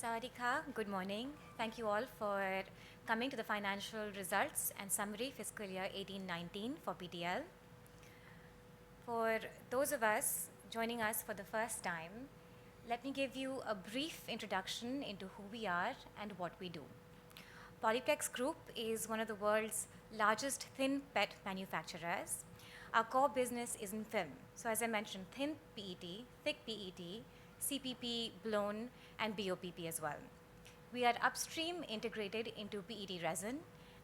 Sawadika, good morning. Thank you all for coming to the financial results and summary fiscal year 18-19 for PTL. For those of us joining us for the first time, let me give you a brief introduction into who we are and what we do. Polyplex Group is one of the world's largest thin PET manufacturers. Our core business is in film. So as I mentioned, thin PET, thick PET, CPP, blown, and BOPP as well. We are upstream integrated into PET resin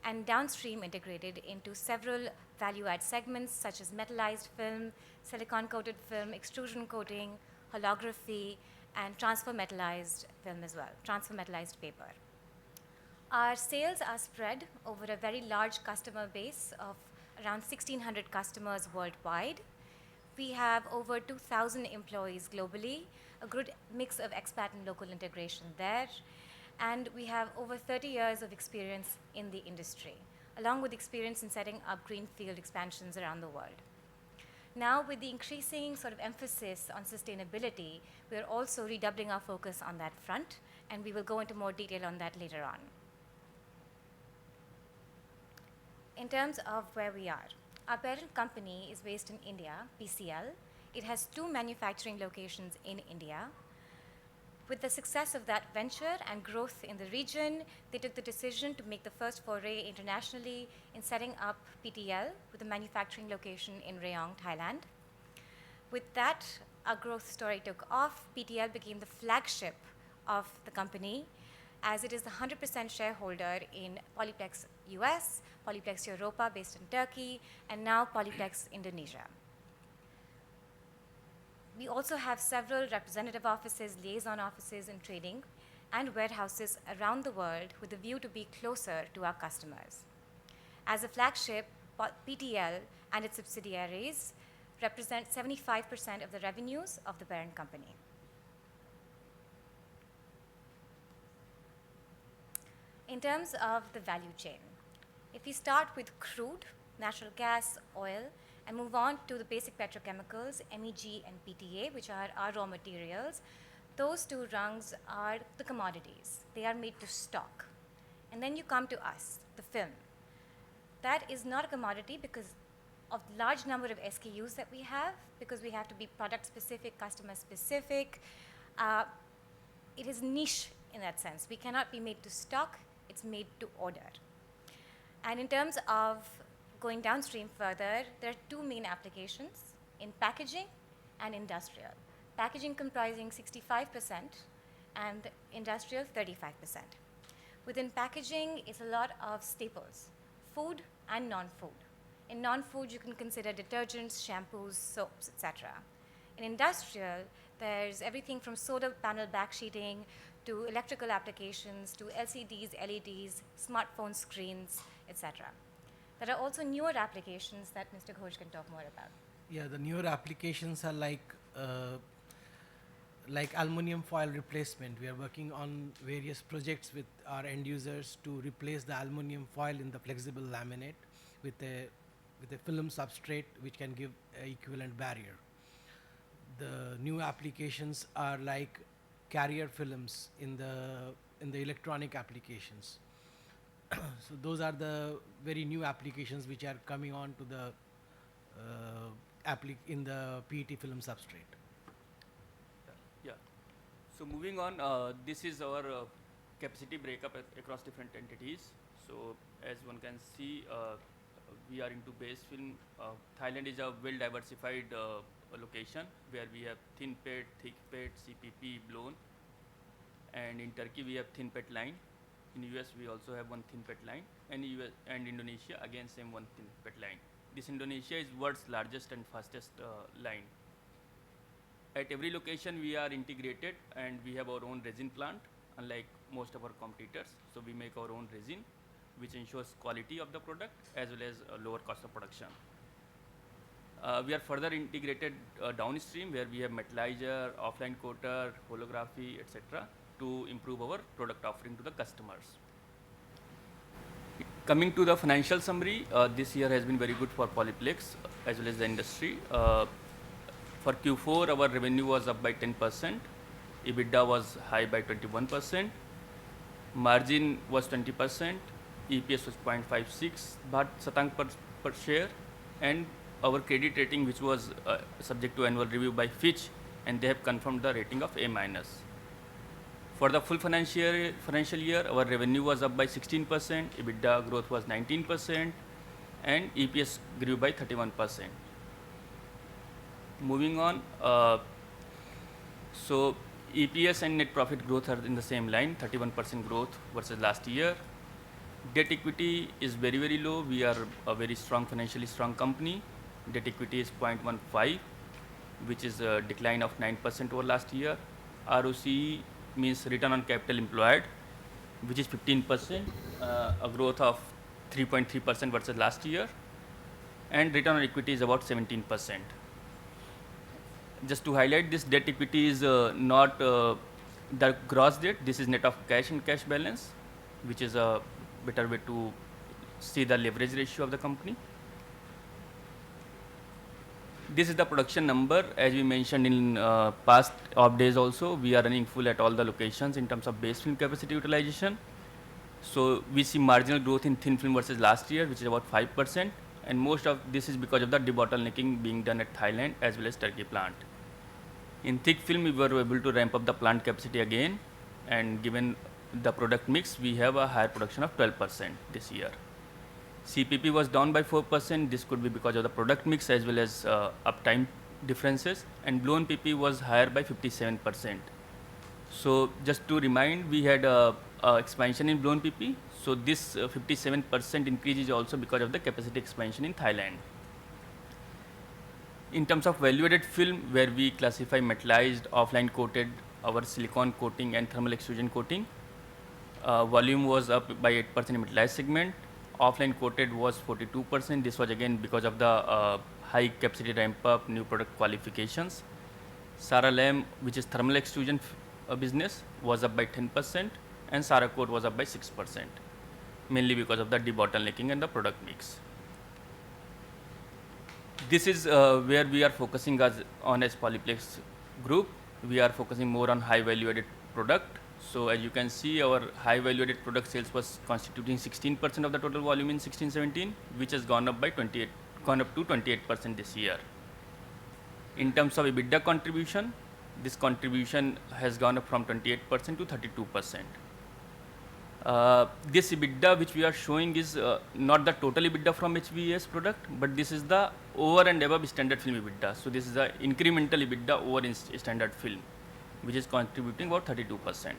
and downstream integrated into several value-add segments such as metallized film, silicon-coated film, extrusion coating, holography, and transfer metallized film as well, transfer metallized paper. Our sales are spread over a very large customer base of around 1,600 customers worldwide. We have over 2,000 employees globally, a good mix of expat and local integration there, and we have over 30 years of experience in the industry, along with experience in setting up greenfield expansions around the world. Now, with the increasing sort of emphasis on sustainability, we are also redoubling our focus on that front, and we will go into more detail on that later on. In terms of where we are, our parent company is based in India, PCL. It has 2 manufacturing locations in India. With the success of that venture and growth in the region, they took the decision to make the first foray internationally in setting up PTL with a manufacturing location in Rayong, Thailand. With that, our growth story took off. PTL became the flagship of the company, as it is the 100% shareholder in Polyplex US, Polyplex Europa based in Turkey, and now Polyplex Indonesia. We also have several representative offices, liaison offices in trading, and warehouses around the world with a view to be closer to our customers. As a flagship, PTL and its subsidiaries represent 75% of the revenues of the parent company. In terms of the value chain, if we start with crude, natural gas, oil, and move on to the basic petrochemicals, MEG and PTA, which are our raw materials, those 2 rungs are the commodities. They are made to stock. And then you come to us, the film. That is not a commodity because of the large number of SKUs that we have, because we have to be product specific, customer specific. It is niche in that sense. We cannot be made to stock, it's made to order. And in terms of going downstream further, there are 2 main applications in packaging and industrial. Packaging comprising 65% and industrial 35%. Within packaging is a lot of staples, food and non-food. In non-food, you can consider detergents, shampoos, soaps, etc. In industrial, there's everything from solar panel backsheeting to electrical applications to LCDs, LEDs, smartphone screens, etc. There are also newer applications that Mr. Ghosh can talk more about. Yeah, the newer applications are like aluminum foil replacement. We are working on various projects with our end users to replace the aluminum foil in the flexible laminate with a film substrate which can give an equivalent barrier. The new applications are like carrier films in the electronic applications. So those are the very new applications which are coming on to the in the PET film substrate. Yeah. So moving on, this is our capacity breakup across different entities. So as one can see, we are into base film. Thailand is a well-diversified location where we have thin PET, thick PET, CPP, blown. And in Turkey, we have thin PET line. In US, we also have 1 thin PET line, and US and Indonesia, again, same 1 thin PET line. This Indonesia is world's largest and fastest line. At every location, we are integrated, and we have our own resin plant, unlike most of our competitors. So we make our own resin, which ensures quality of the product as well as a lower cost of production. We are further integrated downstream, where we have metallizer, offline coater, holography, etc., to improve our product offering to the customers. Coming to the financial summary, this year has been very good for Polyplex as well as the industry. For Q4, our revenue was up by 10%, EBITDA was high by 21%, margin was 20%, EPS was 0.56 baht satang per share, and our credit rating, which was subject to annual review by Fitch, and they have confirmed the rating of A-. For the full financial year, our revenue was up by 16%, EBITDA growth was 19%, and EPS grew by 31%. Moving on, so EPS and net profit growth are in the same line, 31% growth versus last year. Debt equity is very, very low. We are a very strong, financially strong company. Debt equity is 0.15, which is a decline of 9% over last year. ROCE means return on capital employed, which is 15%, a growth of 3.3% versus last year. And return on equity is about 17%. Just to highlight, this debt equity is not the gross debt. This is net of cash and cash balance, which is a better way to see the leverage ratio of the company. This is the production number. As we mentioned in past Oppdays also, we are running full at all the locations in terms of base film capacity utilization. So we see marginal growth in thin film versus last year, which is about 5%, and most of this is because of the debottlenecking being done at Thailand as well as Turkey plant. In thick film, we were able to ramp up the plant capacity again, and given the product mix, we have a higher production of 12% this year. CPP was down by 4%. This could be because of the product mix as well as uptime differences, and blown PP was higher by 57%. So just to remind, we had expansion in blown PP. So this 57% increase is also because of the capacity expansion in Thailand. In terms of value-added film, where we classify metallized, offline coated, our silicon coating and thermal extrusion coating, volume was up by 8% in metallized segment. Offline coated was 42%. This was again because of the high capacity ramp up, new product qualifications. Sara Lam, which is thermal extrusion business, was up by 10%, and Sara Coat was up by 6%, mainly because of the debottlenecking and the product mix. This is where we are focusing on as Polyplex group. We are focusing more on high value added product. So as you can see, our high value added product sales was constituting 16% of the total volume in 16-17, which has gone up to 28% this year. In terms of EBITDA contribution, this contribution has gone up from 28% to 32%. This EBITDA which we are showing is not the total EBITDA from HVAS product, but this is the over and above standard film EBITDA. So this is the incremental EBITDA over in standard film, which is contributing about 32%.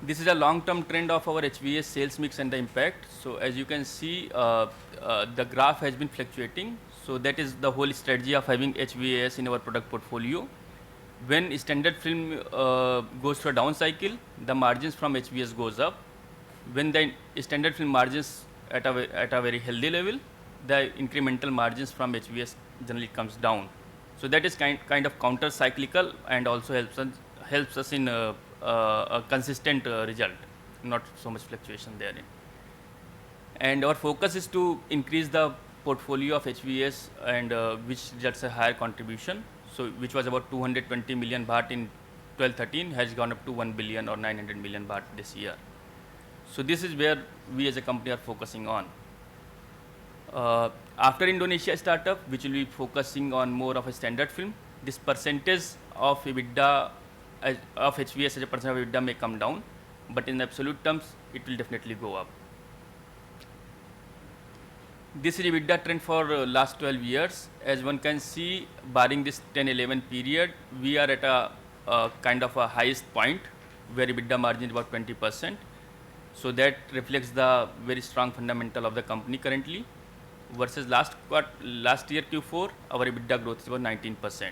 This is a long-term trend of our HVAS sales mix and the impact. So as you can see, the graph has been fluctuating. So that is the whole strategy of having HVAS in our product portfolio. When standard film goes through a down cycle, the margins from HVS goes up. When the standard film margins at a very healthy level, the incremental margins from HVS generally comes down. So that is kind of counter cyclical and also helps us in a consistent result, not so much fluctuation therein. And our focus is to increase the portfolio of HVS and which results a higher contribution. So which was about 220 million baht in 12-13 has gone up to 1 billion or 900 million baht this year. So this is where we as a company are focusing on. After Indonesia startup, which will be focusing on more of a standard film, this percentage of EBITDA of HVS as a percent of EBITDA may come down, but in absolute terms, it will definitely go up. This is EBITDA trend for last 12 years. As one can see, barring this 10-11 period, we are at a kind of a highest point where EBITDA margin is about 20%. So that reflects the very strong fundamental of the company currently. Versus last year Q4, our EBITDA growth is about 19%.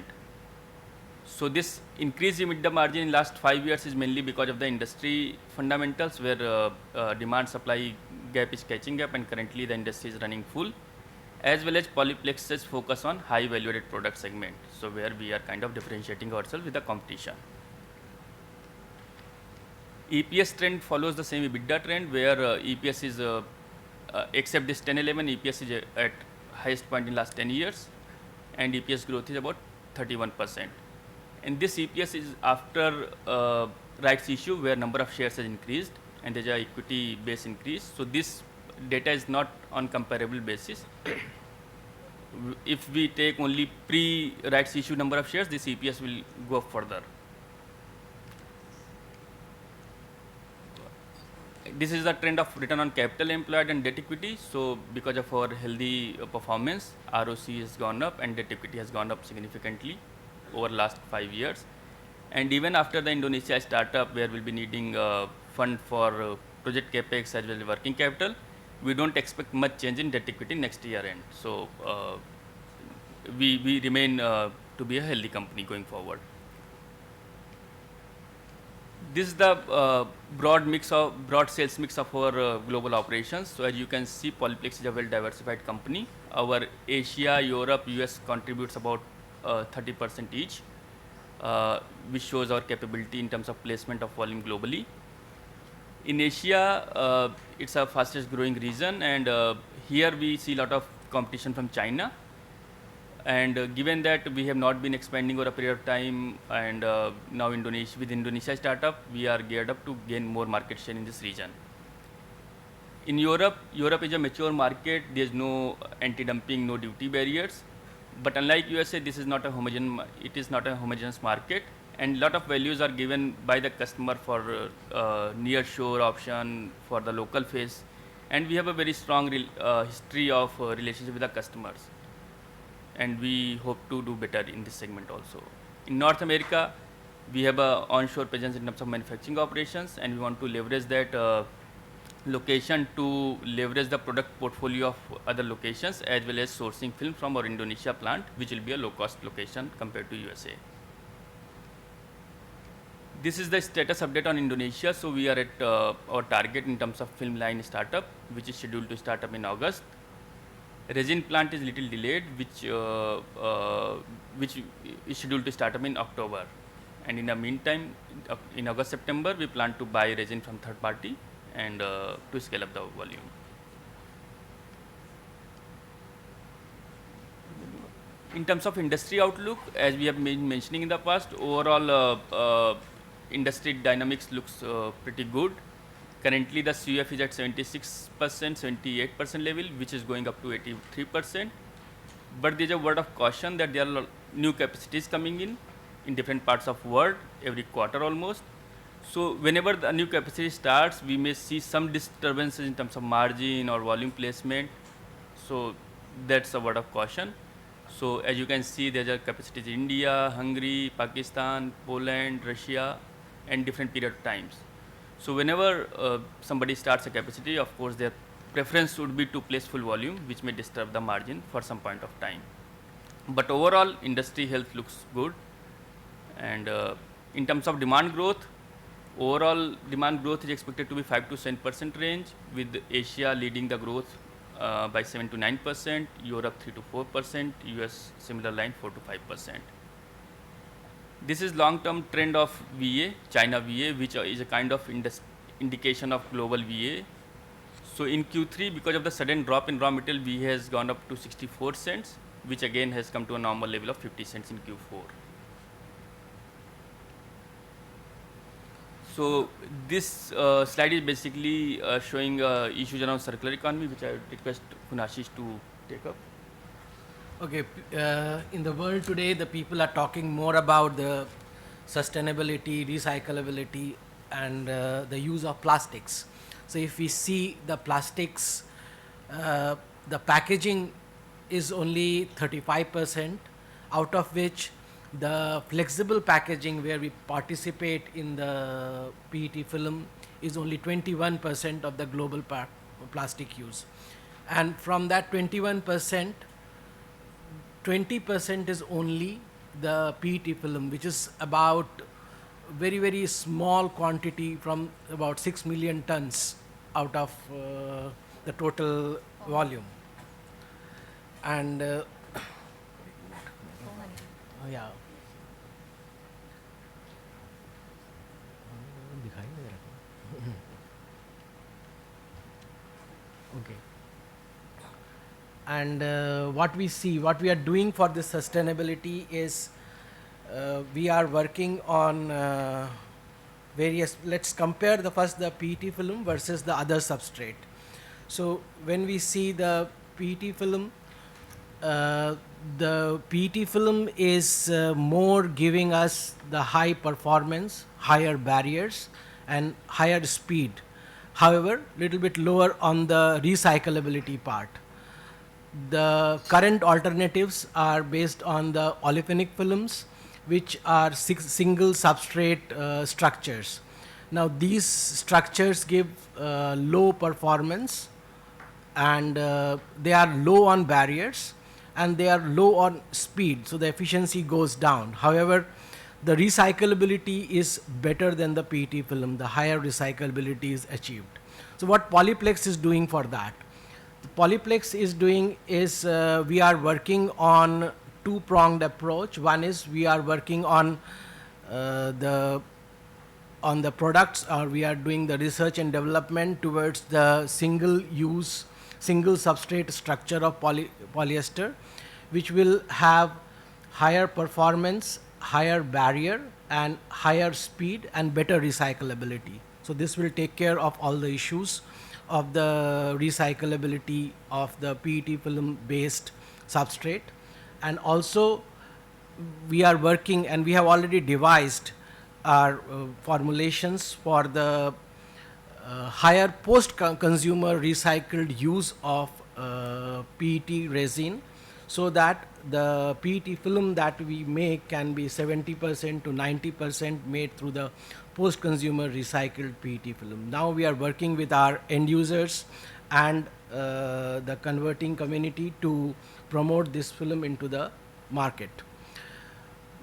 So this increased EBITDA margin in last 5 years is mainly because of the industry fundamentals, where demand supply gap is catching up, and currently the industry is running full, as well as Polyplex's focus on high value added product segment. So where we are kind of differentiating ourselves with the competition. EPS trend follows the same EBITDA trend, where EPS is except this 10-11, EPS is at highest point in last 10 years, and EPS growth is about 31%. And this EPS is after rights issue where number of shares has increased and there's a equity base increase. So this data is not on comparable basis. If we take only pre-rights issue number of shares, this EPS will go further. This is the trend of return on capital employed and debt equity. So because of our healthy performance, ROC has gone up and debt equity has gone up significantly over last 5 years. And even after the Indonesia startup, where we'll be needing fund for project capex as well as working capital, we don't expect much change in debt equity next year end. So we remain to be a healthy company going forward. This is the broad sales mix of our global operations. So as you can see, Polyplex is a well-diversified company. Our Asia, Europe, US contributes about 30% each, which shows our capability in terms of placement of volume globally. In Asia, it's our fastest growing region, and here we see a lot of competition from China. And given that we have not been expanding over a period of time, and now with Indonesia startup, we are geared up to gain more market share in this region. In Europe is a mature market. There's no anti-dumping, no duty barriers. But unlike USA, it is not a homogeneous market, and lot of values are given by the customer for near-shore option for the local face, and we have a very strong history of relationship with the customers. And we hope to do better in this segment also. In North America, we have a onshore presence in terms of manufacturing operations, and we want to leverage that location to leverage the product portfolio of other locations, as well as sourcing film from our Indonesia plant, which will be a low-cost location compared to USA. This is the status update on Indonesia. So we are at our target in terms of film line startup, which is scheduled to start up in August. Resin plant is little delayed, which is scheduled to start up in October. And in the meantime, in August, September, we plan to buy resin from third party and to scale up the volume. In terms of industry outlook, as we have been mentioning in the past, overall industry dynamics looks pretty good. Currently, the CUF is at 76%, 78% level, which is going up to 83%. But there is a word of caution that there are new capacities coming in different parts of world every quarter almost. So whenever the new capacity starts, we may see some disturbances in terms of margin or volume placement. So that's a word of caution. So as you can see, there are capacities in India, Hungary, Pakistan, Poland, Russia, and different period of times. So whenever somebody starts a capacity, of course, their preference would be to place full volume, which may disturb the margin for some point of time. But overall, industry health looks good. And in terms of demand growth, overall demand growth is expected to be 5 to 7% range, with Asia leading the growth by 7 to 9%, Europe 3 to 4%, US similar line 4 to 5%. This is long-term trend of VA, China VA, which is a kind of indication of global VA. So in Q3, because of the sudden drop in raw material, VA has gone up to 64 cents, which again has come to a normal level of 50 cents in Q4. So this slide is basically showing issues around circular economy, which I would request Kunashish to take up. Okay, in the world today, the people are talking more about the sustainability, recyclability, and the use of plastics. So if we see the plastics, the packaging is only 35%, out of which the flexible packaging, where we participate in the PET film, is only 21% of the global plastic use. And from that 21%, 20% is only the PET film, which is about very, very small quantity from about 6 million tons out of the total volume. And yeah. Okay. And what we see, what we are doing for this sustainability is we are working on various, let's compare first the PET film versus the other substrate. So when we see the PET film, the PET film is more giving us the high performance, higher barriers and higher speed. However, little bit lower on the recyclability part. The current alternatives are based on the olefinic films, which are single substrate structures. Now these structures give low performance, and they are low on barriers and they are low on speed, so the efficiency goes down. However, the recyclability is better than the PET film. The higher recyclability is achieved. So what Polyplex is doing for that? Polyplex is doing is we are working on two-pronged approach. One is we are working on the products, or we are doing the research and development towards the single substrate structure of polyester, which will have higher performance, higher barrier and higher speed and better recyclability. So this will take care of all the issues of the recyclability of the PET film based substrate. And also we are working, and we have already devised our formulations for the higher post-consumer recycled use of PET resin, so that the PET film that we make can be 70% to 90% made through the post-consumer recycled PET film. Now we are working with our end users and the converting community to promote this film into the market.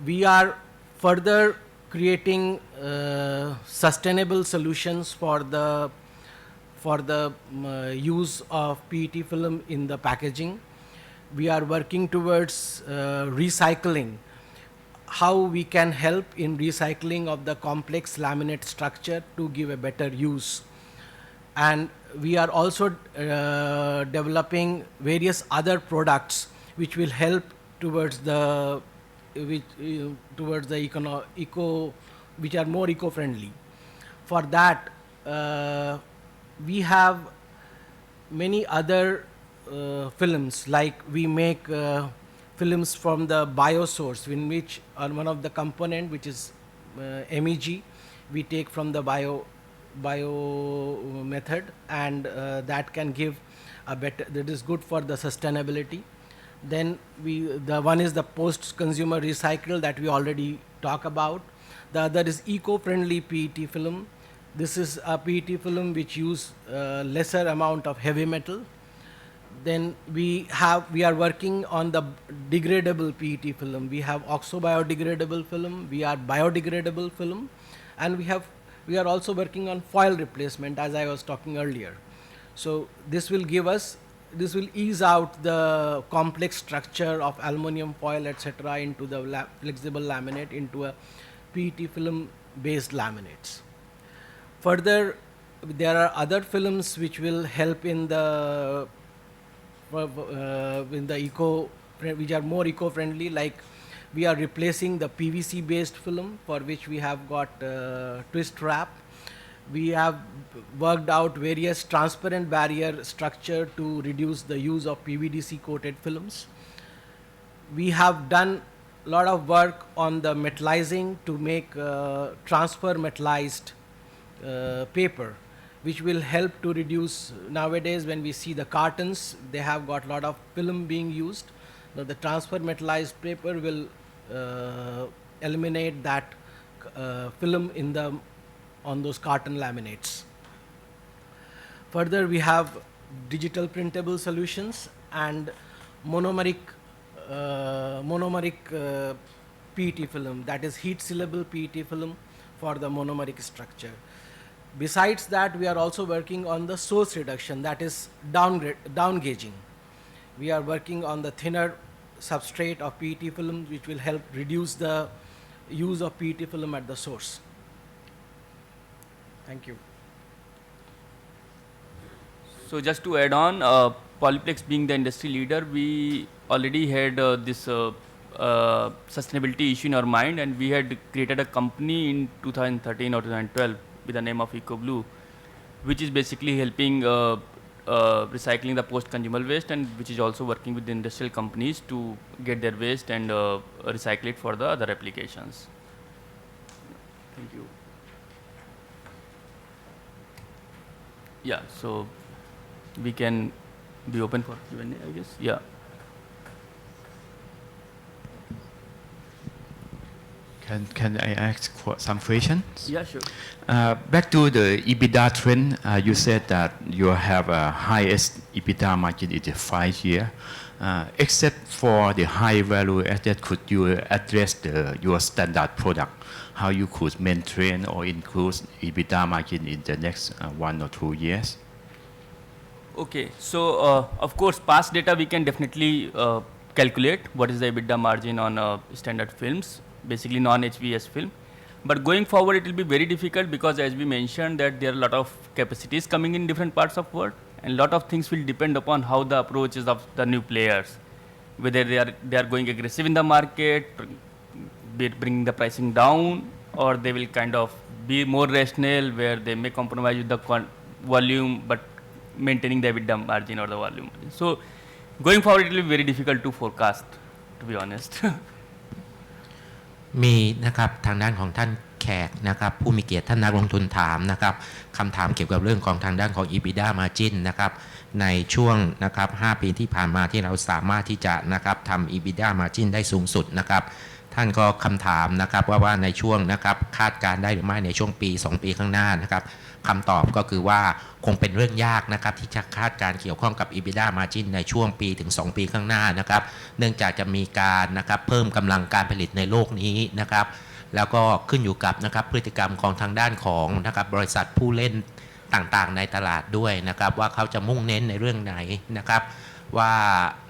We are further creating sustainable solutions for the use of PET film in the packaging. We are working towards recycling, how we can help in recycling of the complex laminate structure to give a better use. And we are also developing various other products which will help towards the which are more eco-friendly. For that, we have many other films, like we make films from the biosource, in which one of the component, which is MEG, we take from the bio method, and that can give a better, that is good for the sustainability. Then the one is the post-consumer recycle that we already talk about. The other is eco-friendly PET film. This is a PET film which use lesser amount of heavy metal. Then we are working on the degradable PET film. We have oxo-biodegradable film, we are biodegradable film, and we are also working on foil replacement, as I was talking earlier. So this will ease out the complex structure of aluminum foil, etc., into the flexible laminate, into a PET film based laminates. Further, there are other films which will help in the which are more eco-friendly, like we are replacing the PVC based film, for which we have got twist wrap. We have worked out various transparent barrier structure to reduce the use of PVDC coated films. We have done a lot of work on the metallizing to make transfer metallized paper, which will help to reduce. Nowadays when we see the cartons, they have got a lot of film being used. Now the transfer metallized paper will eliminate that film on those carton laminates. Further, we have digital printable solutions and monomeric PET film, that is heat sealable PET film for the monomeric structure. Besides that, we are also working on the source reduction, that is down gauging. We are working on the thinner substrate of PET film, which will help reduce the use of PET film at the source. Thank you. So just to add on, Polyplex being the industry leader, we already had this sustainability issue in our mind, and we had created a company in 2013 or 2012 with the name of EcoBlue, which is basically helping recycling the post-consumer waste, and which is also working with the industrial companies to get their waste and recycle it for the other applications. Thank you. Yeah, so we can be open for Q&A, I guess. Yeah. Can I ask some questions? Yeah, sure. Back to the EBITDA trend, you said that you have a highest EBITDA margin in the 5 year. Except for the high value added, could you address your standard product, how you could maintain or increase EBITDA margin in the next 1 or 2 years? Okay, so of course, past data we can definitely calculate what is the EBITDA margin on standard films, basically non-HVS film. But going forward, it will be very difficult because, as we mentioned, that there are a lot of capacities coming in different parts of world, and a lot of things will depend upon how the approach is of the new players, whether they are going aggressive in the market, be it bringing the pricing down, or they will kind of be more rational, where they may compromise with the volume, but maintaining the EBITDA margin or the volume. So, going forward, it will be very difficult to forecast, to be honest. มีนะครับทางด้านของท่านแขกนะครับผู้มีเกียรติท่านนักลงทุนถามนะครับคำถามเกี่ยวกับเรื่องของทางด้านของ EBITDA margin นะครับในช่วงนะครับ5ปีที่ผ่านมาที่เราสามารถที่จะนะครับทำ EBITDA margin ได้สูงสุดนะครับท่านก็คำถามนะครับว่าในช่วงนะครับคาดการได้หรือไม่ในช่วงปี2ปีข้างหน้านะครับคำตอบก็คือว่าคงเป็นเรื่องยากนะครับที่จะคาดการเกี่ยวข้องกับ EBITDA margin ในช่วงปีถึง2ปีข้างหน้านะครับเนื่องจากจะมีการนะครับเพิ่มกำลังการผลิตในโลกนี้นะครับแล้วก็ขึ้นอยู่กับนะครับพฤติกรรมของทางด้านของนะครับบริษัทผู้เล่นต่างๆในตลาดด้วยนะครับว่าเขาจะมุ่งเน้นในเรื่องไหนนะครับว่า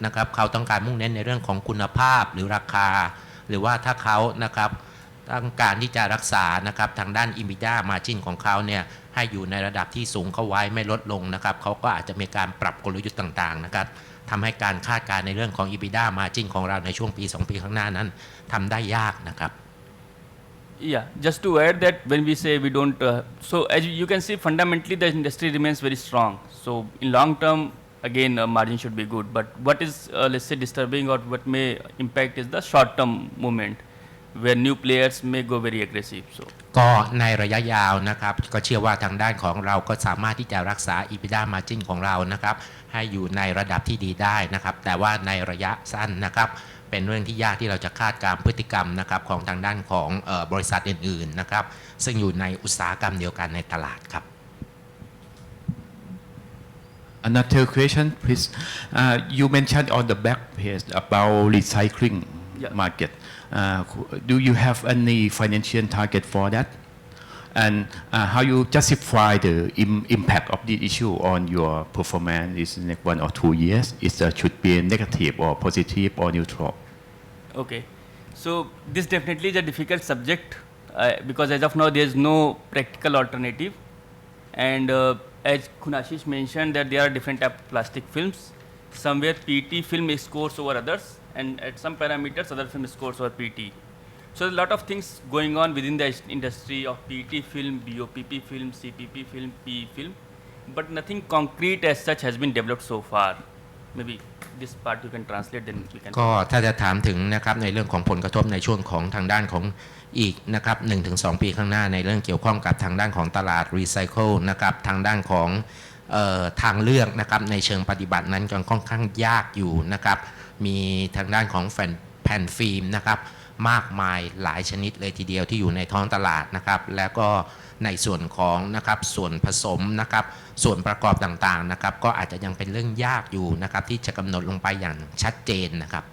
นะครับเขาต้องการมุ่งเน้นในเรื่องของคุณภาพหรือราคาหรือว่าถ้าเขานะครับต้องการที่จะรักษานะครับทางด้าน EBITDA margin ของเขาเนี่ยให้อยู่ในระดับที่สูงเข้าไว้ไม่ลดลงนะครับเขาก็อาจจะมีการปรับกลยุทธ์ต่างๆนะครับทำให้การคาดการณ์ในเรื่องของ EBITDA margin ของเราในช่วงปี2ปีข้างหน้านั้นทำได้ยากนะครับ Yeah, just to add that when we say we don't, so as you can see, fundamentally the industry remains very strong. So in long term, again, margin should be good. But what is, let's say, disturbing or what may impact is the short-term movement, where new players may go very aggressive. So ก็ในระยะยาวนะครับก็เชื่อว่าทางด้านของเราก็สามารถที่จะรักษา EBITDA margin ของเรานะครับให้อยู่ในระดับที่ดีได้นะครับแต่ว่าในระยะสั้นนะครับเป็นเรื่องที่ยากที่เราจะคาดการณ์พฤติกรรมนะครับของทางด้านของบริษัทอื่นๆนะครับซึ่งอยู่ในอุตสาหกรรมเดียวกันในตลาดครับ Another question, please. You mentioned on the back page about recycling market. Do you have any financial target for that? And how you justify the impact of the issue on your performance in the next 1 or 2 years? Is should be negative or positive or neutral? Okay, so this definitely is a difficult subject because as of now there is no practical alternative, and as Kunashish mentioned that there are different types of plastic films. Somewhere PET film scores over others, and at some parameters other film scores over PET. So a lot of things going on within the industry of PET film, BOPP film, CPP film, PE film, but nothing concrete as such has been developed so far. Maybe this part you can translate, then we can. ก็ถ้าจะถามถึงนะครับในเรื่องของผลกระทบในช่วงของทางด้านของอีกนะครับ 1-2 ปีข้างหน้าในเรื่องเกี่ยวข้องกับทางด้านของตลาดรีไซเคิลนะครับทางด้านของทางเลือกนะครับในเชิงปฏิบัตินั้นค่อนข้างยากอยู่นะครับมีทางด้านของแผ่นฟิล์มนะครับมากมายหลายชนิดเลยทีเดียวที่อยู่ในท้องตลาดนะครับแล้วก็ในส่วนของนะครับส่วนผสมนะครับส่วนประกอบต่างๆนะครับก็อาจจะยังเป็นเรื่องยากอยู่นะครับที่จะกำหนดลงไปอย่างชัดเจนนะครับ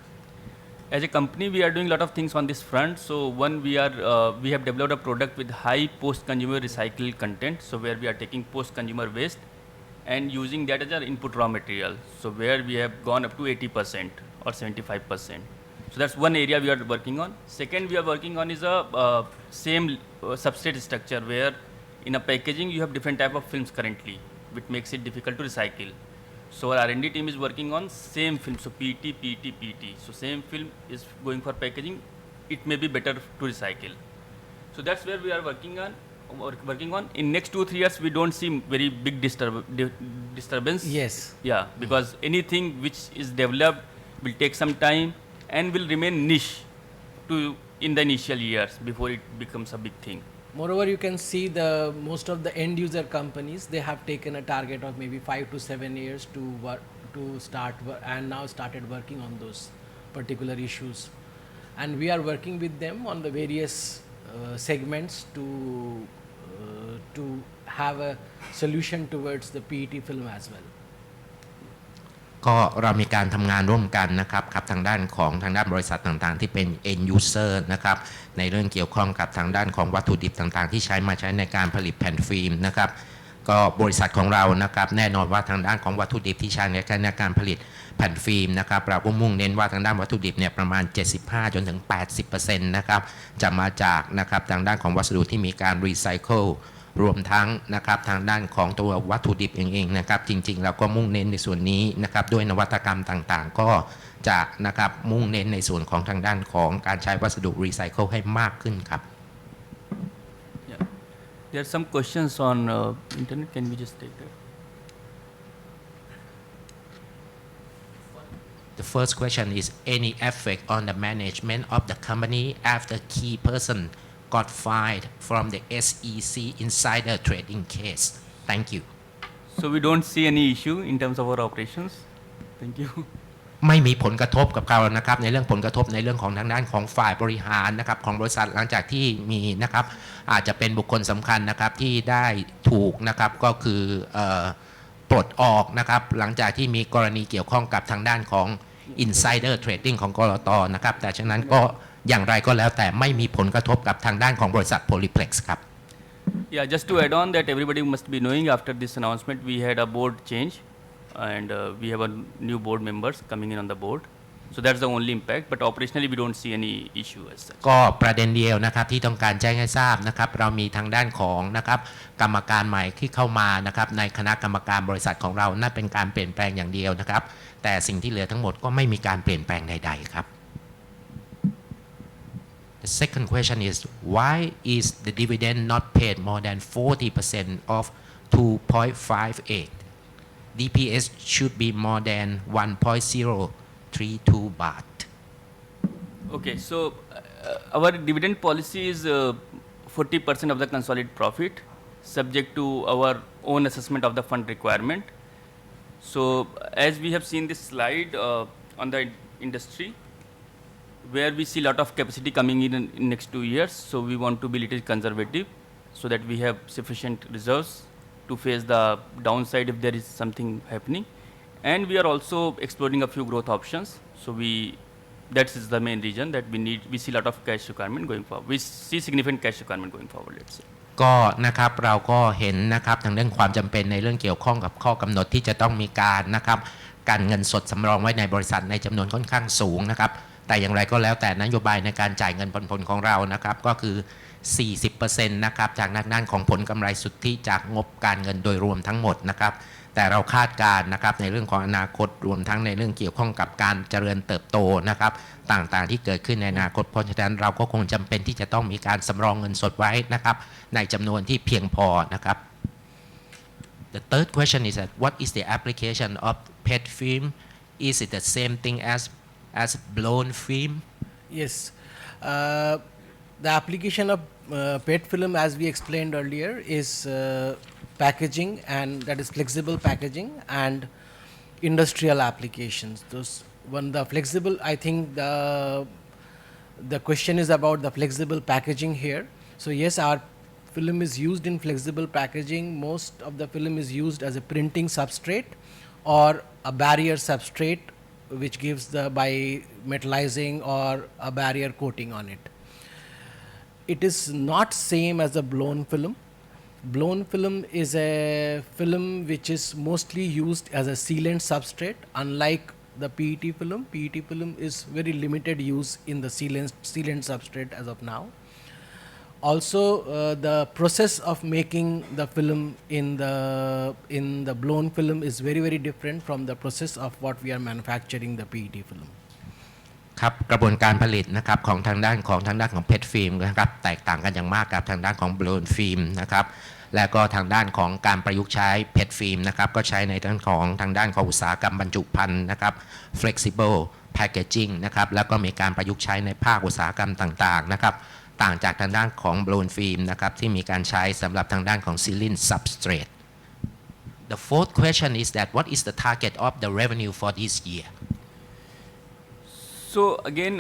As a company, we are doing a lot of things on this front. So one, we have developed a product with high post-consumer recycled content. So where we are taking post-consumer waste and using that as our input raw material. So where we have gone up to 80% or 75%. So that's one area we are working on. Second, we are working on is a same substrate structure where in a packaging you have different type of films currently, which makes it difficult to recycle. So our R&D team is working on same film, so PT, PT, PT. So same film is going for packaging. It may be better to recycle. So that's where we are working on. In next 2-3 years, we don't see very big disturbance. Yes. Yeah, because anything which is developed will take some time and will remain niche in the initial years before it becomes a big thing. Moreover, you can see most of the end user companies, they have taken a target of maybe 5 to 7 years to start and now started working on those particular issues. And we are working with them on the various segments to have a solution towards the PET film as well. ก็เรามีการทำงานร่วมกันนะครับกับทางด้านบริษัทต่างๆที่เป็น end user นะครับในเรื่องเกี่ยวข้องกับทางด้านของวัตถุดิบต่างๆที่ใช้ในการผลิตแผ่นฟิล์มนะครับก็บริษัทของเรานะครับแน่นอนว่าทางด้านของวัตถุดิบที่ใช้ในการผลิตแผ่นฟิล์มนะครับเราก็มุ่งเน้นว่าทางด้านวัตถุดิบเนี่ยประมาณ 75 จนถึง 80% นะครับจะมาจากนะครับทางด้านของวัสดุที่มีการรีไซเคิลรวมทั้งนะครับทางด้านของตัววัตถุดิบเองนะครับจริงๆเราก็มุ่งเน้นในส่วนนี้นะครับด้วยนวัตกรรมต่างๆก็จะนะครับมุ่งเน้นในส่วนของทางด้านของการใช้วัสดุรีไซเคิลให้มากขึ้นครับ There are some questions on internet. Can we just take that? The first question is any effect on the management of the company after key person got fired from the SEC insider trading case. Thank you. So we don't see any issue in terms of our operations. Thank you. ไม่มีผลกระทบกับเรานะครับในเรื่องผลกระทบในเรื่องของทางด้านของฝ่ายบริหารนะครับของบริษัทหลังจากที่มีนะครับอาจจะเป็นบุคคลสำคัญนะครับที่ได้ถูกนะครับก็คือปลดออกนะครับหลังจากที่มีกรณีเกี่ยวข้องกับทางด้านของ insider trading ของกลต.นะครับแต่ฉะนั้นก็อย่างไรก็แล้วแต่ไม่มีผลกระทบกับทางด้านของบริษัท Polyplex ครับ Yeah, just to add on that, everybody must be knowing after this announcement we had a board change and we have a new board members coming in on the board. So that's the only impact, but operationally we don't see any issue as such. ก็ประเด็นเดียวนะครับที่ต้องการแจ้งให้ทราบนะครับเรามีทางด้านของนะครับกรรมการใหม่ที่เข้ามานะครับในคณะกรรมการบริษัทของเรานั่นเป็นการเปลี่ยนแปลงอย่างเดียวนะครับแต่สิ่งที่เหลือทั้งหมดก็ไม่มีการเปลี่ยนแปลงใดๆครับ The second question is why is the dividend not paid more than 40% of 2.58? DPS should be more than 1.032 baht. Okay, so our dividend policy is 40% of the consolidated profit subject to our own assessment of the fund requirement. So as we have seen this slide on the industry, where we see a lot of capacity coming in next 2 years, so we want to be little conservative so that we have sufficient reserves to face the downside if there is something happening. And we are also exploring a few growth options. So that is the main reason that we see a lot of cash requirement going forward. We see significant cash requirement going forward, let's say. ก็นะครับเราก็เห็นนะครับทางเรื่องความจำเป็นในเรื่องเกี่ยวข้องกับข้อกำหนดที่จะต้องมีการนะครับการเงินสดสำรองไว้ในบริษัทในจำนวนค่อนข้างสูงนะครับแต่อย่างไรก็แล้วแต่นโยบายในการจ่ายเงินปันผลของเรานะครับก็คือ 40% นะครับจากด้านของผลกำไรสุทธิจากงบการเงินโดยรวมทั้งหมดนะครับแต่เราคาดการณ์นะครับในเรื่องของอนาคตรวมทั้งในเรื่องเกี่ยวข้องกับการเจริญเติบโตนะครับต่างๆที่เกิดขึ้นในอนาคตเพราะฉะนั้นเราก็คงจำเป็นที่จะต้องมีการสำรองเงินสดไว้นะครับในจำนวนที่เพียงพอนะครับ The third question is that what is the application of PET film? Is it the same thing as blown film? Yes. The application of PET film, as we explained earlier, is packaging, and that is flexible packaging and industrial applications. The flexible, I think the question is about the flexible packaging here. So yes, our film is used in flexible packaging. Most of the film is used as a printing substrate or a barrier substrate, which gives by metallizing or a barrier coating on it. It is not same as a blown film. Blown film is a film which is mostly used as a sealant substrate. Unlike the PET film is very limited use in the sealant substrate as of now. Also, the process of making the film in the blown film is very very different from the process of what we are manufacturing the PET film. ครับกระบวนการผลิตนะครับของทางด้านของเพชรฟิล์มนะครับแตกต่างกันอย่างมากกับทางด้านของโบลนฟิล์มนะครับและก็ทางด้านของการประยุกต์ใช้เพชรฟิล์มนะครับก็ใช้ในด้านของทางด้านของอุตสาหกรรมบรรจุภัณฑ์นะครับ flexible packaging นะครับแล้วก็มีการประยุกต์ใช้ในภาคอุตสาหกรรมต่างๆนะครับต่างจากทางด้านของโบลนฟิล์มนะครับที่มีการใช้สำหรับทางด้านของ Silane substrate. The fourth question is that what is the target of the revenue for this year? So again,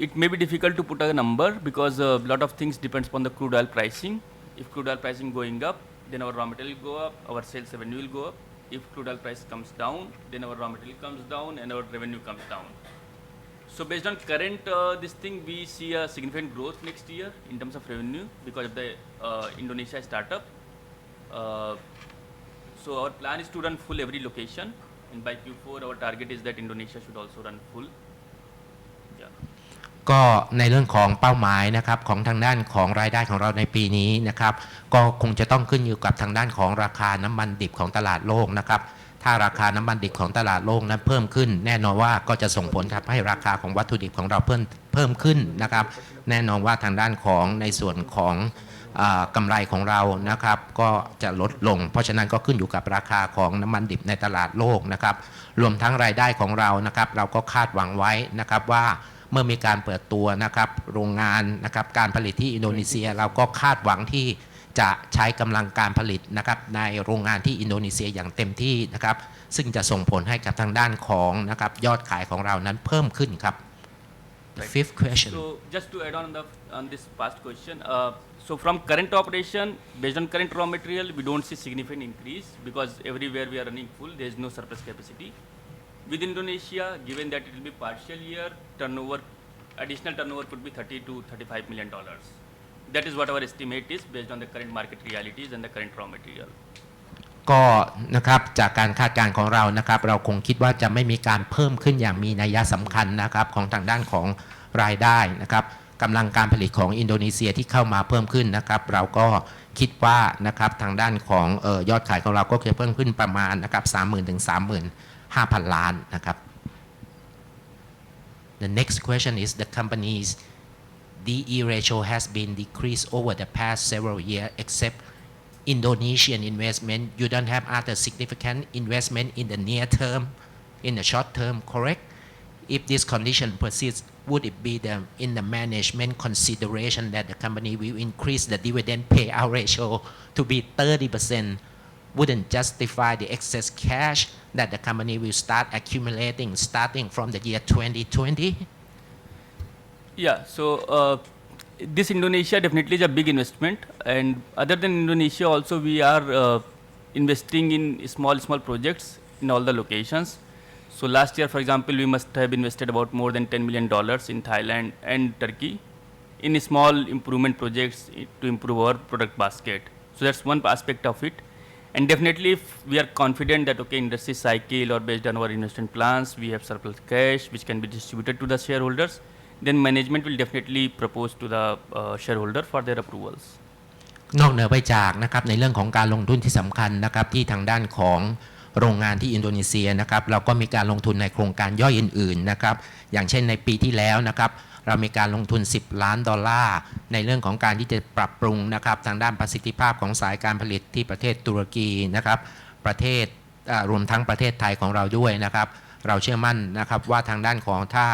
it may be difficult to put a number because a lot of things depends upon the crude oil pricing. If crude oil pricing going up, then our raw material will go up, our sales revenue will go up. If crude oil price comes down, then our raw material comes down and our revenue comes down. So based on current this thing, we see a significant growth next year in terms of revenue because of the Indonesia startup. So our plan is to run full every location, and by Q4 our target is that Indonesia should also run full. Yeah. ก็ในเรื่องของเป้าหมายนะครับของทางด้านของรายได้ของเราในปีนี้นะครับก็คงจะต้องขึ้นอยู่กับทางด้านของราคาน้ำมันดิบของตลาดโลกนะครับถ้าราคาน้ำมันดิบของตลาดโลกนั้นเพิ่มขึ้นแน่นอนว่าก็จะส่งผลทำให้ราคาของวัตถุดิบของเราเพิ่มขึ้นนะครับแน่นอนว่าทางด้านของในส่วนของกำไรของเรานะครับก็จะลดลงเพราะฉะนั้นก็ขึ้นอยู่กับราคาของน้ำมันดิบในตลาดโลกนะครับรวมทั้งรายได้ของเรานะครับเราก็คาดหวังไว้นะครับว่าเมื่อมีการเปิดตัวนะครับโรงงานนะครับการผลิตที่อินโดนีเซียเราก็คาดหวังที่จะใช้กำลังการผลิตนะครับในโรงงานที่อินโดนีเซียอย่างเต็มที่นะครับซึ่งจะส่งผลให้กับทางด้านของนะครับยอดขายของเรานั้นเพิ่มขึ้นครับ The fifth question. So just to add on this past question, so from current operation, based on current raw material, we don't see significant increase because everywhere we are running full, there is no surplus capacity. With Indonesia, given that it will be partial year, additional turnover could be $30 to $35 million. That is what our estimate is based on the current market realities and the current raw material. ก็นะครับจากการคาดการณ์ของเรานะครับเราคงคิดว่าจะไม่มีการเพิ่มขึ้นอย่างมีนัยสำคัญนะครับของทางด้านของรายได้นะครับกำลังการผลิตของอินโดนีเซียที่เข้ามาเพิ่มขึ้นนะครับเราก็คิดว่านะครับทางด้านของยอดขายของเราก็จะเพิ่มขึ้นประมาณนะครับ 30,000 ถึง 35,000 ล้านนะครับ The next question is the company's DE ratio has been decreased over the past several years except Indonesian investment. You don't have other significant investment in the near term, in the short term, correct? If this condition persists, would it be in the management consideration that the company will increase the dividend payout ratio to be 30%? Wouldn't justify the excess cash that the company will start accumulating starting from the year 2020? Yeah, so this Indonesia definitely is a big investment, and other than Indonesia also we are investing in small projects in all the locations. So last year, for example, we must have invested about more than $10 million in Thailand and Turkey in small improvement projects to improve our product basket. So that's one aspect of it. And definitely if we are confident that okay, industry cycle or based on our investment plans, we have surplus cash which can be distributed to the shareholders, then management will definitely propose to the shareholder for their approvals. นอกเหนือไปจากนะครับในเรื่องของการลงทุนที่สำคัญนะครับที่ทางด้านของโรงงานที่อินโดนีเซียนะครับเราก็มีการลงทุนในโครงการย่อยอื่นๆนะครับอย่างเช่นในปีที่แล้วนะครับเรามีการลงทุน$10 ล้านในเรื่องของการที่จะปรับปรุงนะครับทางด้านประสิทธิภาพของสายการผลิตที่ประเทศตุรกีนะครับประเทศรวมทั้งประเทศไทยของเราด้วยนะครับเราเชื่อมั่นนะครับว่าทางด้านของถ้า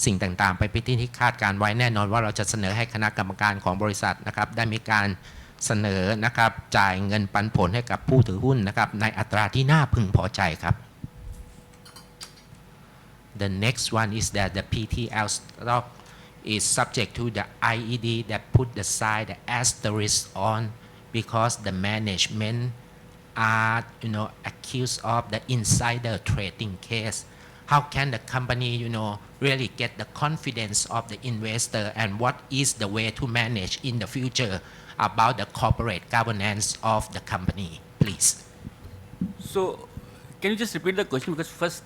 สิ่งต่างๆไปเป็นที่คาดการไว้แน่นอนว่าเราจะเสนอให้คณะกรรมการของบริษัทนะครับได้มีการเสนอนะครับจ่ายเงินปันผลให้กับผู้ถือหุ้นนะครับในอัตราที่น่าพึงพอใจครับ The next one is that the PTL stock is subject to the IED that put the sign the asterisk on because the management are accused of the insider trading case. How can the company really get the confidence of the investor, and what is the way to manage in the future about the corporate governance of the company, please? So Can you just repeat the question because first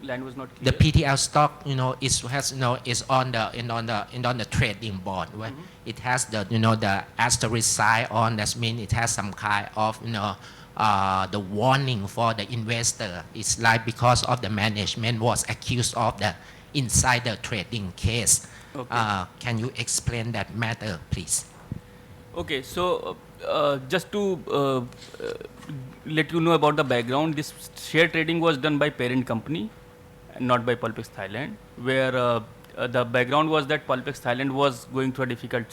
line was not clear. The PTL stock, is on the trading board. Where it has the the asterisk sign on. That means it has some kind of the warning for the investor. It's like because of the management was accused of the insider trading case. Okay. Can you explain that matter, please? Okay, so just to let you know about the background, this share trading was done by parent company, not by Pulpex Thailand, where the background was that Pulpex Thailand was going through a difficult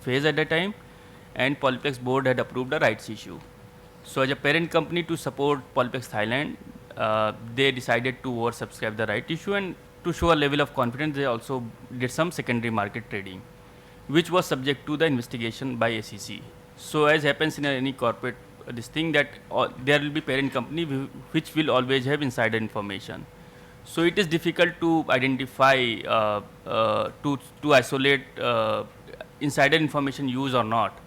phase at that time, and Pulpex board had approved a rights issue. So as a parent company to support Pulpex Thailand, they decided to oversubscribe the right issue, and to show a level of confidence, they also did some secondary market trading, which was subject to the investigation by SEC. So as happens in any corporate this thing that there will be parent company which will always have insider information. So it is difficult to identify to isolate insider information use or not.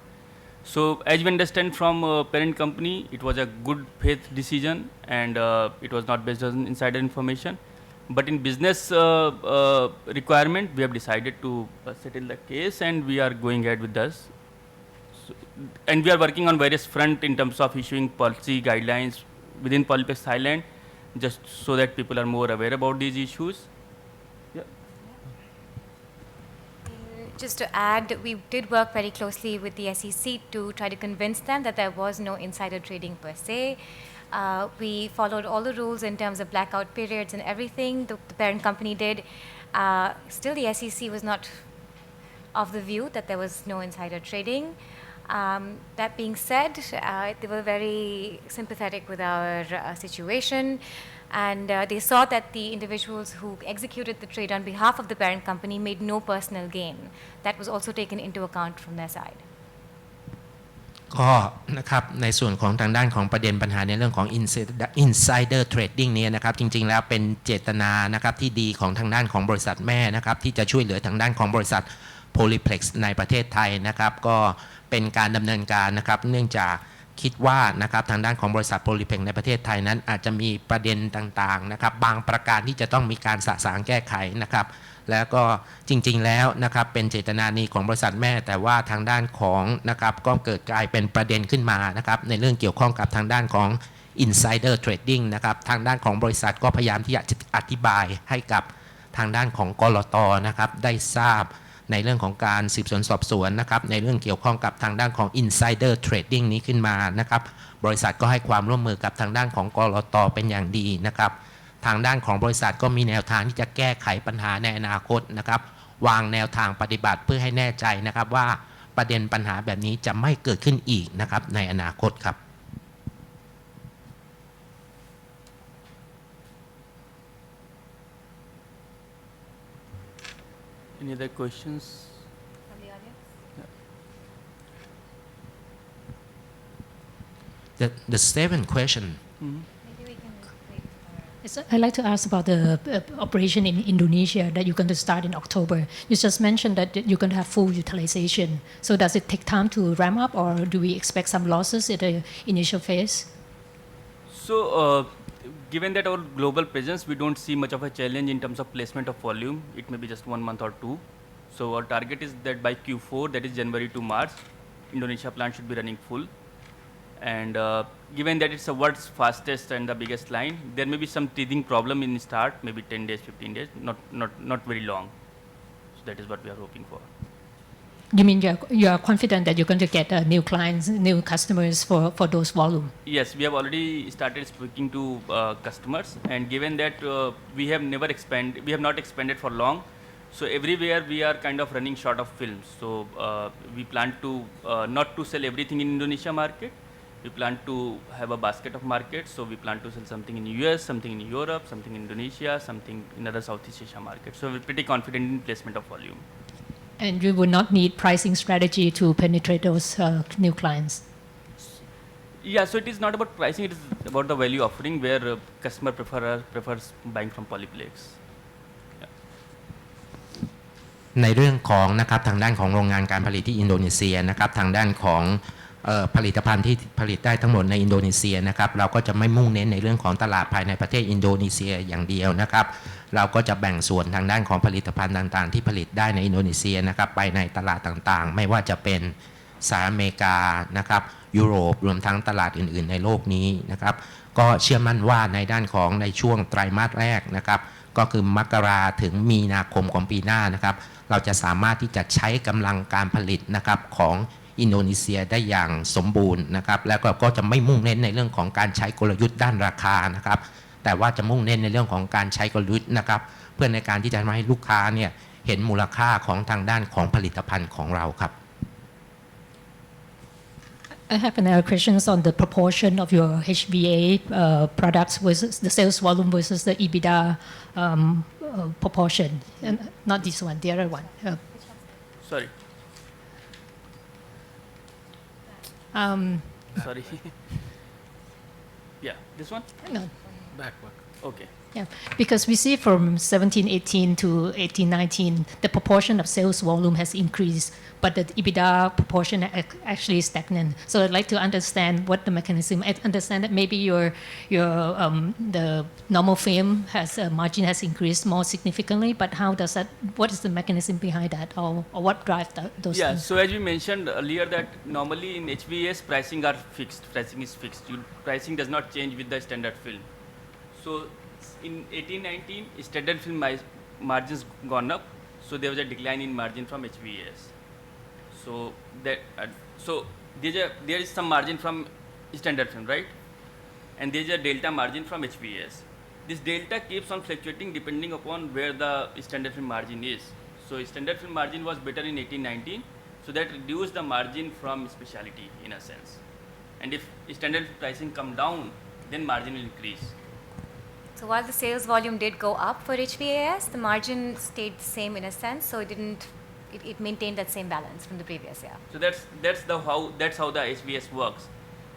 So as we understand from parent company, it was a good faith decision and it was not based on insider information. But in business requirement, we have decided to settle the case and we are going ahead with this. So, and we are working on various front in terms of issuing policy guidelines within Pulpex Thailand, just so that people are more aware about these issues. Yeah. Just to add, we did work very closely with the SEC to try to convince them that there was no insider trading per se. We followed all the rules in terms of blackout periods and everything the parent company did. Still, the SEC was not of the view that there was no insider trading. That being said, they were very sympathetic with our situation, and they saw that the individuals who executed the trade on behalf of the parent company made no personal gain. That was also taken into account from their side. ก็นะครับในส่วนของทางด้านของประเด็นปัญหาในเรื่องของ insider trading เนี่ยนะครับจริงๆแล้วเป็นเจตนานะครับที่ดีของทางด้านของบริษัทแม่นะครับที่จะช่วยเหลือทางด้านของบริษัท Polyplex ในประเทศไทยนะครับก็เป็นการดำเนินการนะครับเนื่องจากคิดว่านะครับทางด้านของบริษัท Polyplex ในประเทศไทยนั้นอาจจะมีประเด็นต่างๆนะครับบางประการที่จะต้องมีการสะสางแก้ไขนะครับแล้วก็จริงๆแล้วนะครับเป็นเจตนาดีของบริษัทแม่แต่ว่าทางด้านของนะครับก็เกิดกลายเป็นประเด็นขึ้นมานะครับในเรื่องเกี่ยวข้องกับทางด้านของ insider trading นะครับทางด้านของบริษัทก็พยายามที่จะอธิบายให้กับทางด้านของกลต.นะครับได้ทราบในเรื่องของการสืบสวนสอบสวนนะครับในเรื่องเกี่ยวข้องกับทางด้านของ insider trading นี้ขึ้นมานะครับบริษัทก็ให้ความร่วมมือกับทางด้านของกลต.เป็นอย่างดีนะครับทางด้านของบริษัทก็มีแนวทางที่จะแก้ไขปัญหาในอนาคตนะครับวางแนวทางปฏิบัติเพื่อให้แน่ใจนะครับว่าประเด็นปัญหาแบบนี้จะไม่เกิดขึ้นอีกนะครับในอนาคตครับ Any other questions? From the audience? The seventh question. Maybe we can wait for... Yes, I'd like to ask about the operation in Indonesia that you're going to start in October. You just mentioned that you're going to have full utilization. So does it take time to ramp up, or do we expect some losses at the initial phase? So given that our global presence, we don't see much of a challenge in terms of placement of volume. It may be just 1 month or two. So our target is that by Q4, that is January to March, Indonesia plant should be running full. And given that it's the world's fastest and the biggest line, there may be some teething problem in start, maybe 10 days, 15 days, not very long. So that is what we are hoping for. You mean you are confident that you're going to get new clients, new customers for those volume? Yes, we have already started speaking to customers, and given that we have not expanded for long, so everywhere we are kind of running short of films. So we plan to not to sell everything in Indonesia market. We plan to have a basket of markets. So we plan to sell something in US, something in Europe, something in Indonesia, something in other Southeast Asia markets. So we're pretty confident in placement of volume. And you will not need pricing strategy to penetrate those new clients? Yeah, so it is not about pricing, it is about the value offering where customer prefers buying from Polyplex. ในเรื่องของนะครับทางด้านของโรงงานการผลิตที่อินโดนีเซียนะครับทางด้านของ ผลิตภัณฑ์ที่ผลิตได้ทั้งหมดในอินโดนีเซียนะครับเราก็จะไม่มุ่งเน้นในเรื่องของตลาดภายในประเทศอินโดนีเซียอย่างเดียวนะครับเราก็จะแบ่งส่วนทางด้านของผลิตภัณฑ์ต่างๆที่ผลิตได้ในอินโดนีเซียนะครับไปในตลาดต่างๆไม่ว่าจะเป็นสหรัฐอเมริกานะครับยุโรปรวมทั้งตลาดอื่นๆในโลกนี้นะครับก็เชื่อมั่นว่าในด้านของในช่วงไตรมาสแรกนะครับก็คือมกราถึงมีนาคมของปีหน้านะครับเราจะสามารถที่จะใช้กำลังการผลิตนะครับของอินโดนีเซียได้อย่างสมบูรณ์นะครับแล้วก็จะไม่มุ่งเน้นในเรื่องของการใช้กลยุทธ์ด้านราคานะครับแต่ว่าจะมุ่งเน้นในเรื่องของการใช้กลยุทธ์นะครับเพื่อในการที่จะทำให้ลูกค้าเนี่ยเห็นมูลค่าของทางด้านของผลิตภัณฑ์ของเราครับ I have another questions on the proportion of your HVA products versus the sales volume versus the EBITDA proportion. And not this one, the other one. Sorry. Sorry. Yeah, this one? No. Backward. Okay. Yeah, because we see from 17-18 to 18-19, the proportion of sales volume has increased, but the EBITDA proportion actually is stagnant. So I'd like to understand what the mechanism. I understand that maybe the normal film has margin has increased more significantly, but how does that? What is the mechanism behind that, or what drives those? Yeah. things? So as we mentioned earlier, that normally in HVAs pricing are fixed. Pricing is fixed. Pricing does not change with the standard film. So in 18-19, standard film margins gone up, so there was a decline in margin from HVAs. So that there is some margin from standard film, right? And there is a delta margin from HVAs. This delta keeps on fluctuating depending upon where the standard film margin is. So standard film margin was better in 18-19, so that reduced the margin from specialty in a sense. And if standard pricing come down, then margin will increase. So while the sales volume did go up for HVAS, the margin stayed the same in a sense, so it maintained that same balance from the previous year. So that's how the HVS works.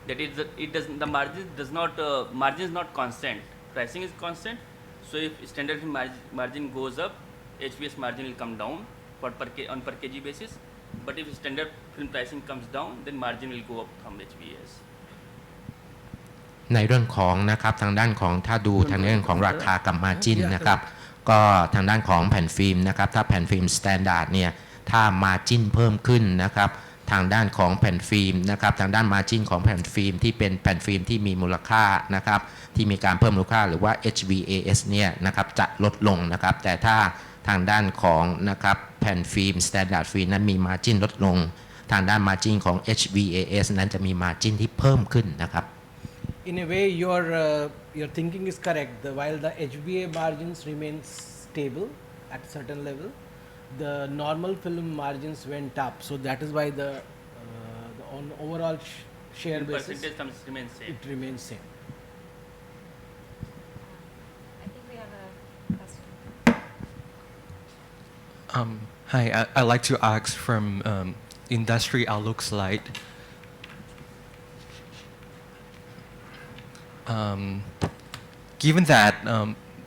That is, the margin is not constant. Pricing is constant. So if standard film margin goes up, HVS margin will come down on per kg basis. But if standard film pricing comes down, then margin will go up from HVS. ในเรื่องของนะครับทางด้านของถ้าดูทางเรื่องของราคากับมาร์จิ้นนะครับก็ทางด้านของแผ่นฟิล์มนะครับถ้าแผ่นฟิล์มสแตนดาร์ดเนี่ยถ้ามาร์จิ้นเพิ่มขึ้นนะครับทางด้านของแผ่นฟิล์มนะครับทางด้านมาร์จิ้นของแผ่นฟิล์มที่เป็นแผ่นฟิล์มที่มีมูลค่านะครับที่มีการเพิ่มมูลค่าหรือว่า HVAS เนี่ยนะครับจะลดลงนะครับแต่ถ้าทางด้านของนะครับแผ่นฟิล์มสแตนดาร์ดฟิล์มนั้นมีมาร์จิ้นลดลงทางด้านมาร์จิ้นของ HVAS นั้นจะมีมาร์จิ้นที่เพิ่มขึ้นนะครับIn a way, your thinking is correct. While the HVA margins remain stable at a certain level, the normal film margins went up. So that is why the on overall share basis, percentage terms remains same. It remains same. I think we have a question. Hi, I'd like to ask from industry outlook slide. Given that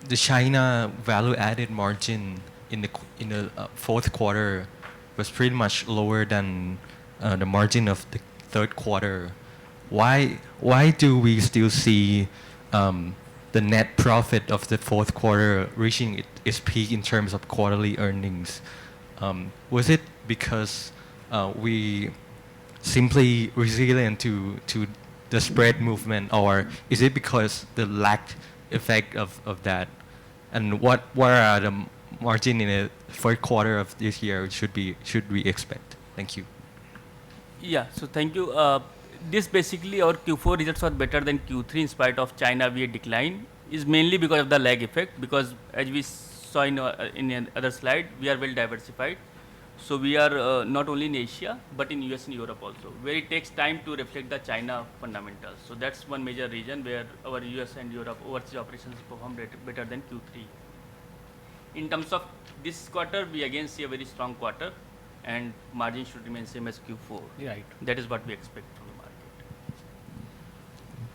the China value-added margin in the fourth quarter was pretty much lower than the margin of the third quarter, why do we still see the net profit of the fourth quarter reaching its peak in terms of quarterly earnings? Was it because we simply resilient to the spread movement, or is it because the lagged effect of that? And what are the margin in the third quarter of this year should we expect? Thank you. Yeah, so thank you. This basically our Q4 results were better than Q3 in spite of China VA decline is mainly because of the lag effect, because as we saw in another slide, we are well diversified. So we are not only in Asia, but in US and Europe also, where it takes time to reflect the China fundamentals. So that's one major reason where our US and Europe overseas operations performed better than Q3. In terms of this quarter, we again see a very strong quarter, and margin should remain same as Q4. Right. That is what we expect from the market.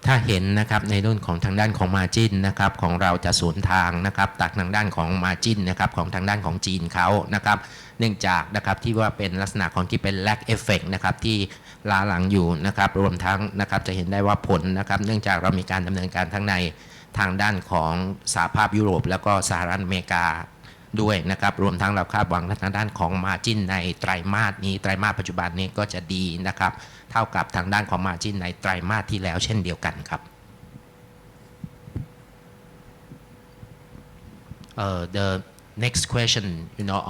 ถ้าเห็นนะครับในรุ่นของทางด้านของ Margin นะครับของเราจะสวนทางนะครับตักทางด้านของ Margin นะครับของทางด้านของจีนเขานะครับเนื่องจากนะครับที่ว่าเป็นลักษณะของที่เป็น lag effect นะครับที่ล้าหลังอยู่นะครับรวมทั้งนะครับจะเห็นได้ว่าผลนะครับเนื่องจากเรามีการดำเนินการทั้งในทางด้านของสหภาพยุโรปแล้วก็สหรัฐอเมริกาด้วยนะครับรวมทั้งเราคาดหวังทางด้านของ Margin ในไตรมาสนี้ไตรมาสปัจจุบันนี้ก็จะดีนะครับเท่ากับทางด้านของ Margin ในไตรมาสที่แล้วเช่นเดียวกันครับthe next question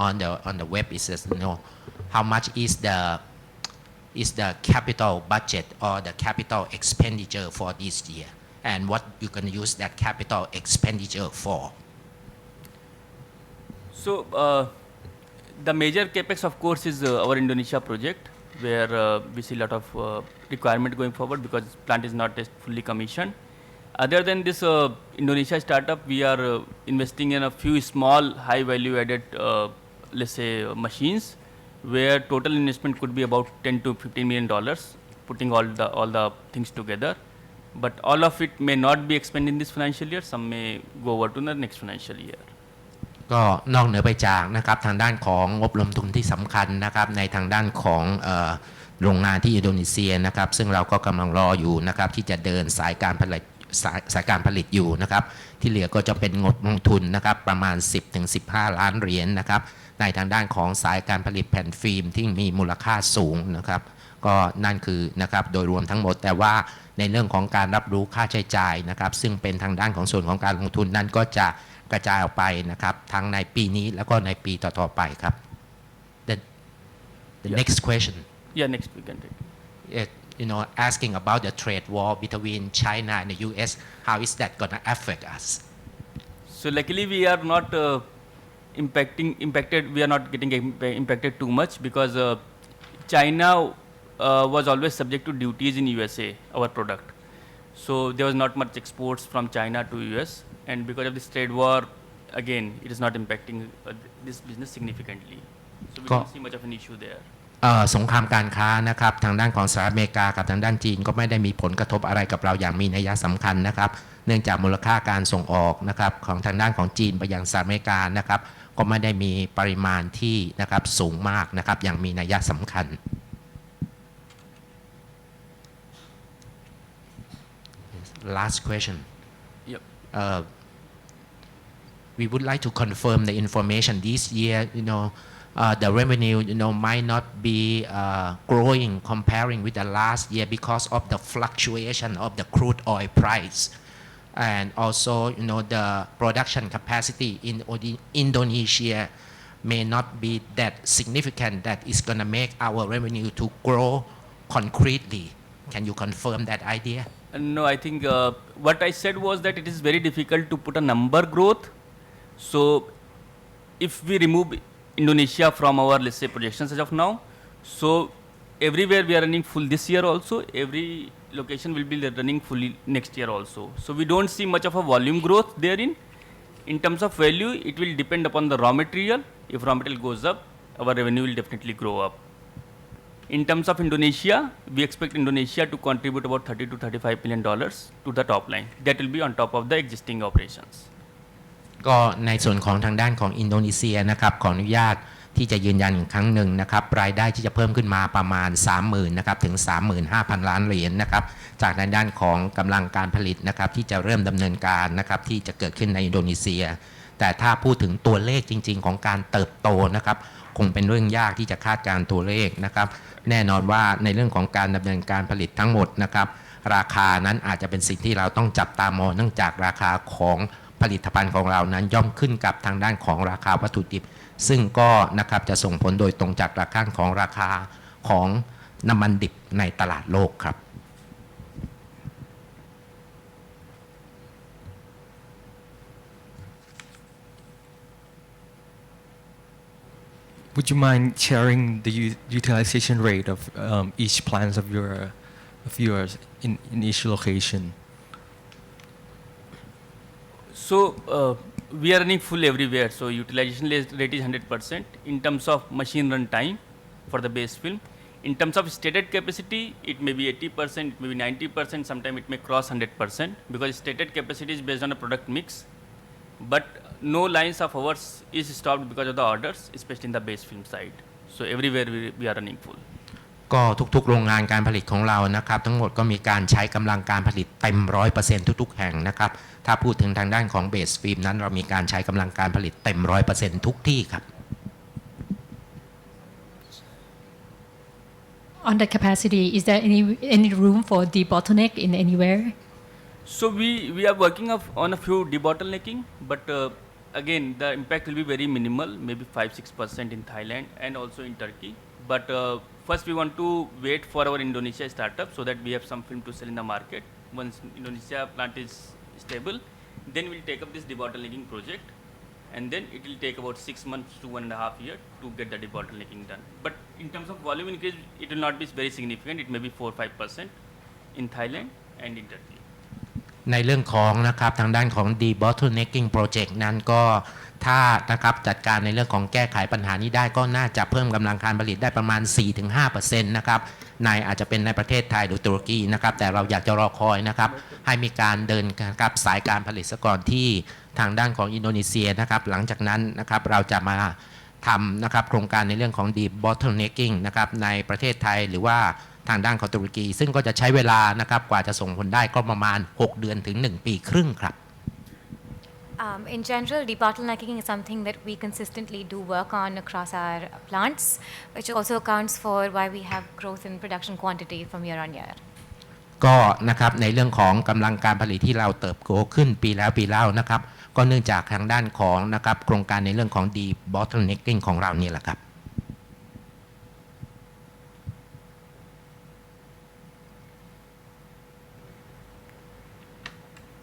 on the web is how much is the capital budget or the capital expenditure for this year and what you can use that capital expenditure for So the major capex of course is our Indonesia project where we see a lot of requirement going forward because plant is not yet fully commissioned. Other than this Indonesia startup, we are investing in a few small high value added let's say machines where total investment could be about $10 to $15 million putting all the things together, but all of it may not be expended in this financial year, some may go over to the next financial year. ก็นอกเหนือไปจากนะครับทางด้านของงบลงทุนที่สำคัญนะครับในทางด้านของโรงงานที่อินโดนีเซียนะครับซึ่งเราก็กำลังรออยู่นะครับที่จะเดินสายการผลิตอยู่นะครับที่เหลือก็จะเป็นงบลงทุนนะครับประมาณ10 ถึง 15 ล้านเหรียญนะครับในทางด้านของสายการผลิตแผ่นฟิล์มที่มีมูลค่าสูงนะครับก็นั่นคือนะครับโดยรวมทั้งหมดแต่ว่าในเรื่องของการรับรู้ค่าใช้จ่ายนะครับซึ่งเป็นทางด้านของส่วนของการลงทุนนั้นก็จะกระจายออกไปนะครับทั้งในปีนี้แล้วก็ในปีต่อๆไปครับ The next question next we can take asking about the trade war between China and the US how is that going to affect us So luckily we are not impacted we are not getting impacted too much because China was always subject to duties in USA our product so there was not much exports from China to US and because of this trade war again it is not impacting this business significantly so we don't see much of an issue there สงครามการค้านะครับทางด้านของสหรัฐอเมริกากับทางด้านจีนก็ไม่ได้มีผลกระทบอะไรกับเราอย่างมีนัยสำคัญนะครับเนื่องจากมูลค่าการส่งออกนะครับของทางด้านของจีนไปยังสหรัฐอเมริกานะครับก็ไม่ได้มีปริมาณที่นะครับสูงมากนะครับอย่างมีนัยสำคัญ Last question Yep. We would like to confirm the information this year the revenue might not be growing comparing with the last year because of the fluctuation of the crude oil price and also the production capacity in Indonesia may not be that significant that is going to make our revenue to grow concretely can you confirm that idea No, I think what I said was that it is very difficult to put a number growth. So, if we remove Indonesia from our let's say projections as of now, so everywhere we are running full this year also, every location will be running fully next year also. So, we don't see much of a volume growth therein. In terms of value, it will depend upon the raw material. If raw material goes up, our revenue will definitely grow up. In terms of Indonesia, we expect Indonesia to contribute about $30 to $35 million to the top line. That will be on top of the existing operations. ก็ในส่วนของทางด้านของอินโดนีเซียนะครับขออนุญาตที่จะยืนยันอีกครั้งหนึ่งนะครับรายได้ที่จะเพิ่มขึ้นมาประมาณ 30,000 นะครับถึง 35,000 ล้านเหรียญนะครับจากในด้านของกำลังการผลิตนะครับที่จะเริ่มดำเนินการนะครับที่จะเกิดขึ้นในอินโดนีเซียแต่ถ้าพูดถึงตัวเลขจริงๆของการเติบโตนะครับคงเป็นเรื่องยากที่จะคาดการณ์ตัวเลขนะครับแน่นอนว่าในเรื่องของการดำเนินการผลิตทั้งหมดนะครับราคานั้นอาจจะเป็นสิ่งที่เราต้องจับตามองเนื่องจากราคาของผลิตภัณฑ์ของเรานั้นย่อมขึ้นกับทางด้านของราคาวัตถุดิบซึ่งก็นะครับจะส่งผลโดยตรงจากราคาของราคาของน้ำมันดิบในตลาดโลกครับ Would you mind sharing the utilization rate of each plant of yours in each location? So we are running full everywhere. So utilization rate is 100%. In terms of machine run time for the base film, In terms of stated capacity, it may be 80%, it may be 90%, sometimes it may cross 100% because stated capacity is based on a product mix. But no lines of ours is stopped because of the orders, especially in the base film side. So everywhere we are running full. ก็ทุกๆโรงงานการผลิตของเรานะครับทั้งหมดก็มีการใช้กำลังการผลิตเต็ม 100% ทุกๆแห่งนะครับถ้าพูดถึงทางด้านของเบสฟิล์มนั้นเรามีการใช้กำลังการผลิตเต็ม 100% ทุกที่ครับ On the capacity, is there any room for debottleneck in anywhere? So we are working on a few debottlenecking, but again the impact will be very minimal, maybe 5-6% in Thailand and also in Turkey. But first we want to wait for our Indonesia startup so that we have some film to sell in the market. Once Indonesia plant is stable, then we'll take up this debottlenecking project, and then it will take about 6 months to 1.5 years to get the debottlenecking done. But in terms of volume increase, it will not be very significant. It may be 4-5% in Thailand and in Turkey. ในเรื่องของนะครับทางด้านของ debottlenecking project นั้นก็ถ้านะครับจัดการในเรื่องของแก้ไขปัญหานี้ได้ก็น่าจะเพิ่มกำลังการผลิตได้ประมาณ 4-5% นะครับในอาจจะเป็นในประเทศไทยหรือตุรกีนะครับแต่เราอยากจะรอคอยนะครับให้มีการเดินกับสายการผลิตซะก่อนที่ทางด้านของอินโดนีเซียนะครับหลังจากนั้นนะครับเราจะมาทำนะครับโครงการในเรื่องของ debottlenecking นะครับในประเทศไทยหรือว่าทางด้านของตุรกีซึ่งก็จะใช้เวลานะครับกว่าจะส่งผลได้ก็ประมาณ6 เดือนถึง1 ปีครึ่งครับ In general, debottlenecking is something that we consistently do work on across our plants, which also accounts for why we have growth in production quantity from year on year. ก็นะครับในเรื่องของกำลังการผลิตที่เราเติบโตขึ้นปีแล้วปีเล่านะครับก็เนื่องจากทางด้านของนะครับโครงการในเรื่องของ debottlenecking ของเรานี่แหละครับ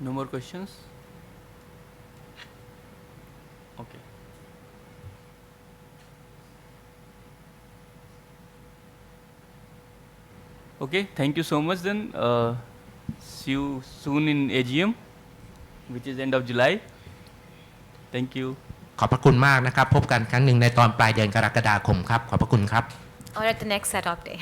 No more questions? Okay. Okay, thank you so much then. See you soon in AGM, which is end of July. Thank you. ขอบพระคุณมากนะครับพบกันครั้งหนึ่งในตอนปลายเดือนกรกฎาคมครับขอบพระคุณครับ Or at the next setup day.